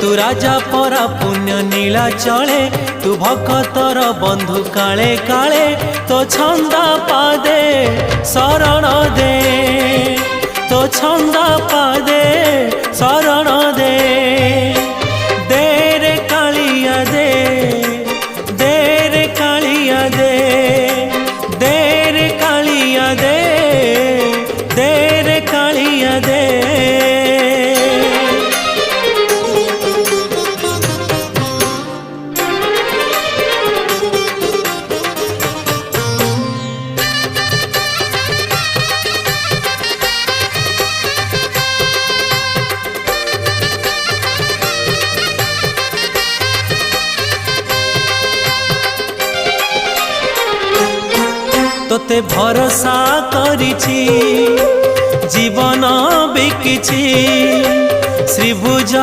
तू राजा परा पुण्य नीला चले तू भक्तर बंधु काले काले तो छंदा पादे शरण दे तो छंदा पादे शरण दे दे रे कालिया दे रे कालिया दे रे कालिया दे रे कालिया दे। तोते भरोसा करिछि जीवन बिकिछि श्रीभुज